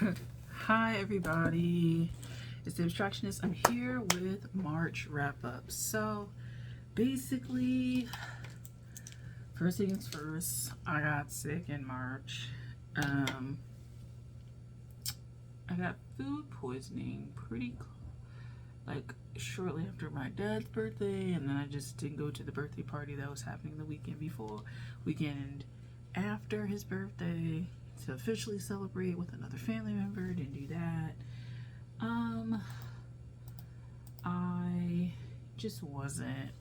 Hi everybody, it's the Abstractionist. I'm here with March wrap-up. So basically, first things first, I got sick in March. I got food poisoning like shortly after my dad's birthday, and then I just didn't go to the birthday party that was happening the weekend after his birthday to officially celebrate with another family member. Didn't do that. I just wasn't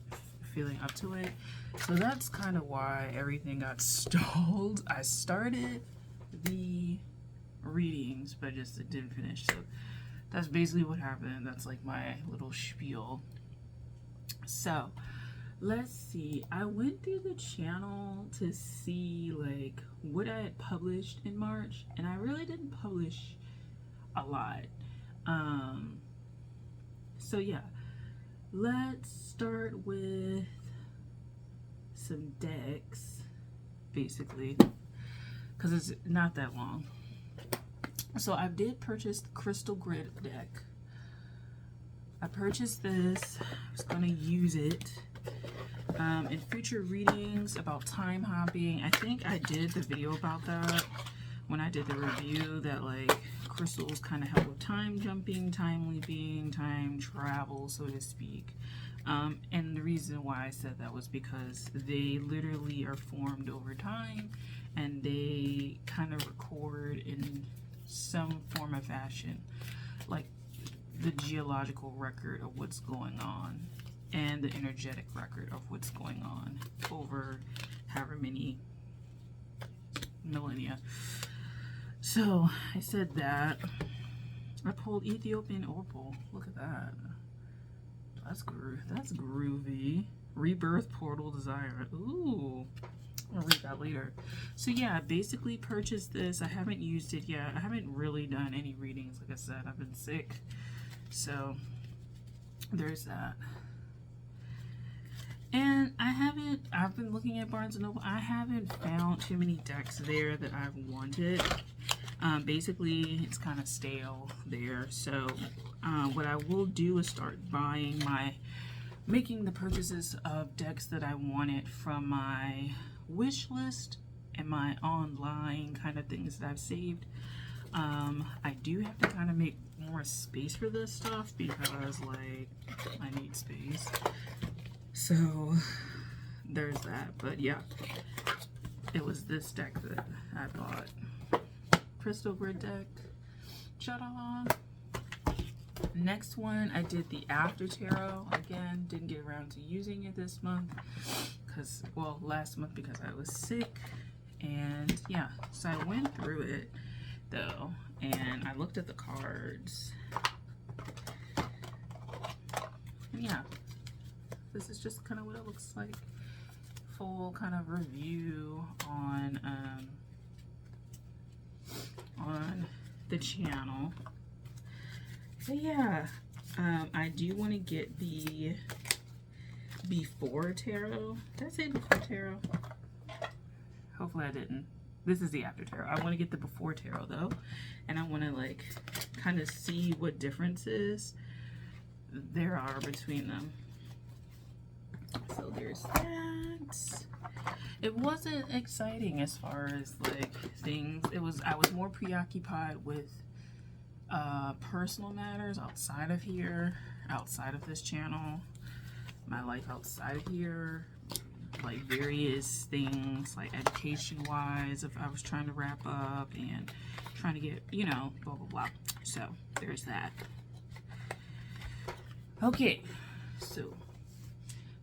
feeling up to it, so that's kind of why everything got stalled. I started the readings, but just it didn't finish. So that's basically what happened. That's like my little spiel. So let's see. I went through the channel to see like what I had published in March, and I really didn't publish a lot. So yeah, let's start with some decks, basically, because it's not that long. So I did purchase the Crystal Grid deck. I purchased this. I was going to use it in future readings about time hopping. I think I did the video about that when I did the review, that like crystals kind of help with time jumping, time leaping, time travel, so to speak. And the reason why I said that was because they literally are formed over time, and they kind of record in some form of fashion, like the geological record of what's going on and the energetic record of what's going on over however many millennia. So I said that. I pulled Ethiopian Opal. Look at that. That's groovy. Rebirth Portal Desire. Ooh. I'll read that later. So yeah, I basically purchased this. I haven't used it yet. I haven't really done any readings. Like I said, I've been sick. So there's that. And I've been looking at Barnes & Noble. I haven't found too many decks there that I've wanted. Basically, it's kind of stale there. So what I will do is start making the purchases of decks that I wanted from my wish list and my online kind of things that I've saved. I do have to kind of make more space for this stuff because like I need space. So there's that. But yeah, it was this deck that I bought. Crystal Grid deck. Ta-da! Next one, I did the After Tarot. Again, didn't get around to using it this month last month because I was sick. And yeah, so I went through it though, and I looked at the cards. And yeah, this is just kind of what it looks like. Full kind of review on the channel. So yeah, I do want to get the Before Tarot. Did I say Before Tarot? Hopefully I didn't. This is the After Tarot. I want to get the Before Tarot though, and I want to like kind of see what differences there are between them. So there's that. It wasn't exciting as far as like things. I was more preoccupied with personal matters outside of here, outside of this channel, my life outside of here, like various things like education wise, if I was trying to wrap up and trying to get, you know, blah blah blah. So there's that. Okay, so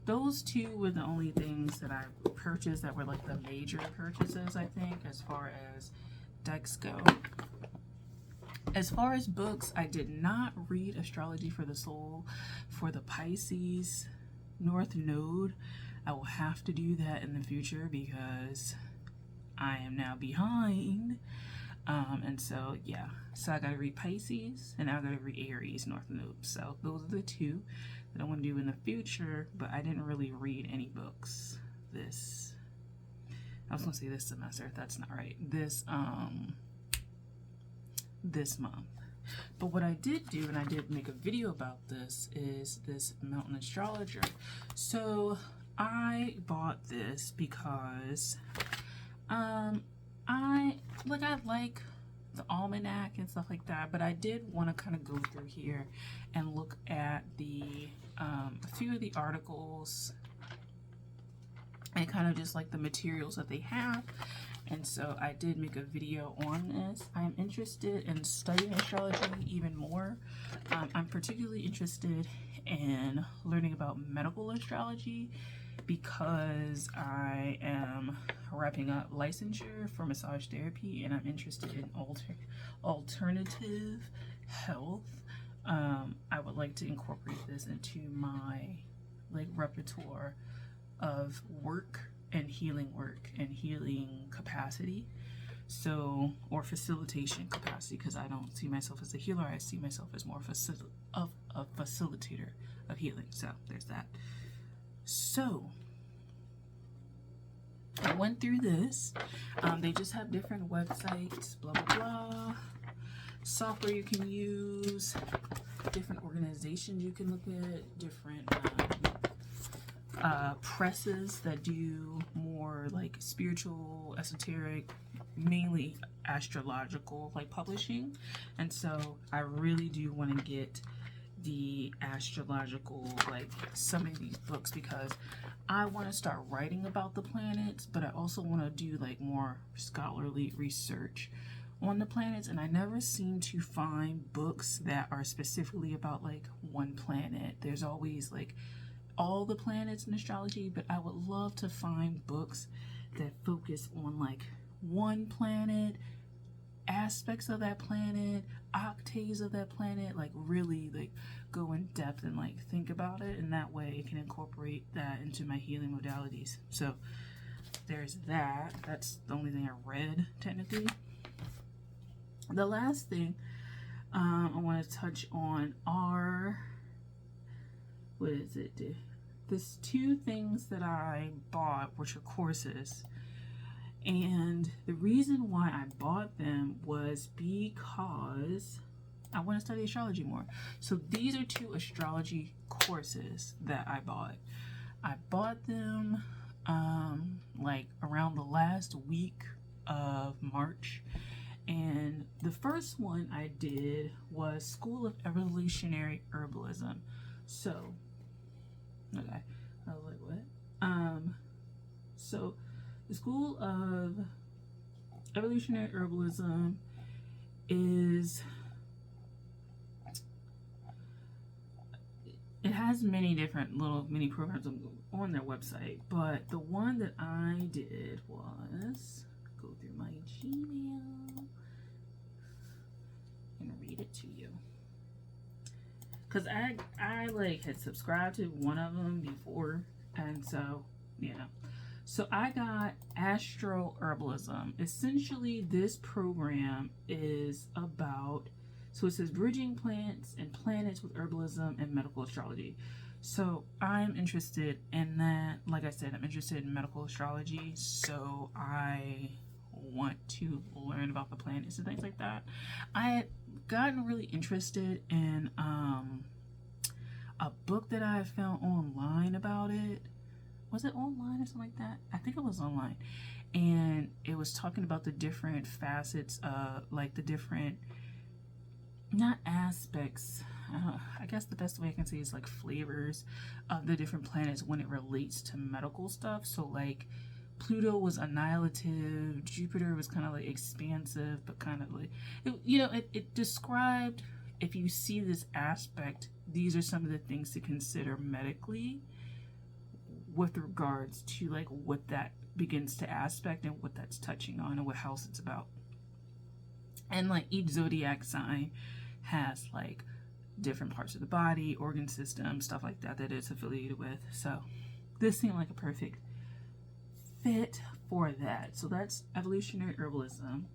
those two were the only things that I purchased that were like the major purchases, I think, as far as decks go. As far as books, I did not read Astrology for the Soul for the Pisces North Node. I will have to do that in the future because I am now behind. And so, yeah. So I got to read Pisces, and now I got to read Aries North Node. So those are the two that I want to do in the future, but I didn't really read any books I was going to say this semester. That's not right. this month. But what I did do, and I did make a video about this, is this Mountain Astrologer. So I bought this because I like the almanac and stuff like that, but I did want to kind of go through here and look at the a few of the articles and kind of just like the materials that they have. And so I did make a video on this. I'm interested in studying astrology even more. I'm particularly interested in learning about medical astrology because I am wrapping up licensure for massage therapy, and I'm interested in alternative health. I would like to incorporate this into my repertoire of work and healing capacity, so, or facilitation capacity, because I don't see myself as a healer. I see myself as more of a facilitator of healing. So there's that. So I went through this. They just have different websites, blah blah blah, software you can use, different organizations you can look at, different presses that do more like spiritual, esoteric, mainly astrological publishing. And so I really do want to get the astrological, some of these books, because I want to start writing about the planets, but I also want to do more scholarly research on the planets, and I never seem to find books that are specifically about one planet. There's always all the planets in astrology, but I would love to find books that focus on one planet, aspects of that planet, octaves of that planet, really go in depth and think about it, and that way I can incorporate that into my healing modalities. So there's that. That's the only thing I read technically. The last thing I want to touch on are, what is it? There's two things that I bought, which are courses. And the reason why I bought them was because I want to study astrology more. So these are two astrology courses that I bought. I bought them around the last week of March. And the first one I did was School of Evolutionary Herbalism. So, okay, I was like, what? So the School of Evolutionary Herbalism is, it has many different little mini programs on their website, but the one that I did was go through my Gmail and read it to you, because I had subscribed to one of them before, and so so I got Astro Herbalism. Essentially, this program is about, so it says bridging plants and planets with herbalism and medical astrology. So I'm interested in that. Like I said, I'm interested in medical astrology, so I want to learn about the planets and things like that. I had gotten really interested in a book that I found online about it. Was it online or something like that? I think it was online. And it was talking about the different facets of, the different, not aspects, I guess the best way I can say is flavors of the different planets when it relates to medical stuff. So Pluto was annihilative, Jupiter was kind of expansive, but kind of it described, if you see this aspect, these are some of the things to consider medically with regards to what that begins to aspect and what that's touching on and what house it's about. And each zodiac sign has different parts of the body, organ system, stuff like that it's affiliated with. So this seemed like a perfect fit for that. So that's Evolutionary Herbalism.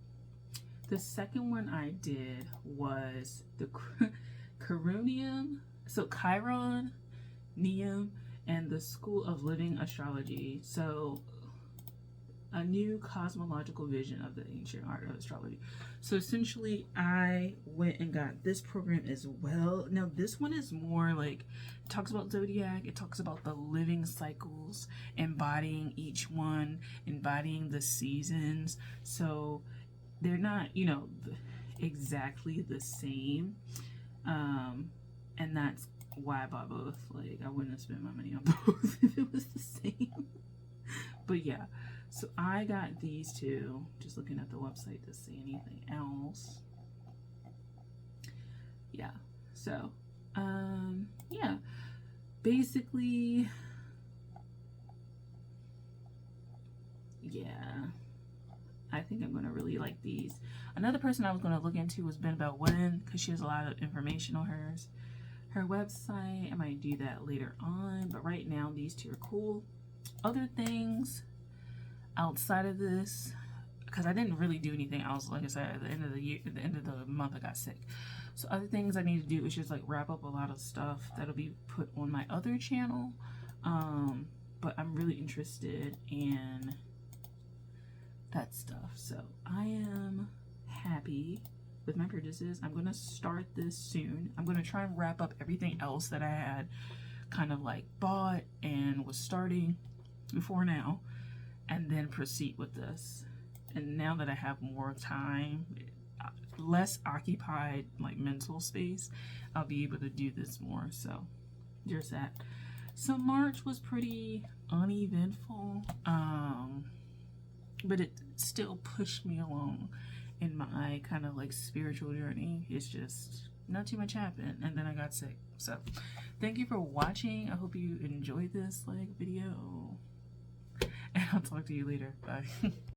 The second one I did was the Chiron, Neum, and the School of Living Astrology. So a new cosmological vision of the ancient art of astrology. So essentially, I went and got this program as well. Now, this one is more like, it talks about zodiac, it talks about the living cycles, embodying each one, embodying the seasons. So they're not, you know, exactly the same. And that's why I bought both. Like, I wouldn't have spent my money on both if it was the same. But yeah, so I got these two, just looking at the website to see anything else. Yeah, so yeah, basically, yeah, I think I'm gonna really like these. Another person I was gonna look into was Ben Bell-Wynn, because she has a lot of information on her website. I might do that later on, but right now these two are cool. Other things outside of this, because I didn't really do anything else, like I said, at the end of the year, at the end of the month I got sick. So other things I need to do is just like wrap up a lot of stuff that'll be put on my other channel. But I'm really interested in that stuff. So I am happy with my purchases. I'm gonna start this soon. I'm gonna try and wrap up everything else that I had kind of like bought and was starting before now, and then proceed with this. And now that I have more time, less occupied like mental space, I'll be able to do this more. So there's that. So March was pretty uneventful, but it still pushed me along in my kind of like spiritual journey. It's just not too much happened, and then I got sick. So thank you for watching. I hope you enjoyed this like video, and I'll talk to you later. Bye.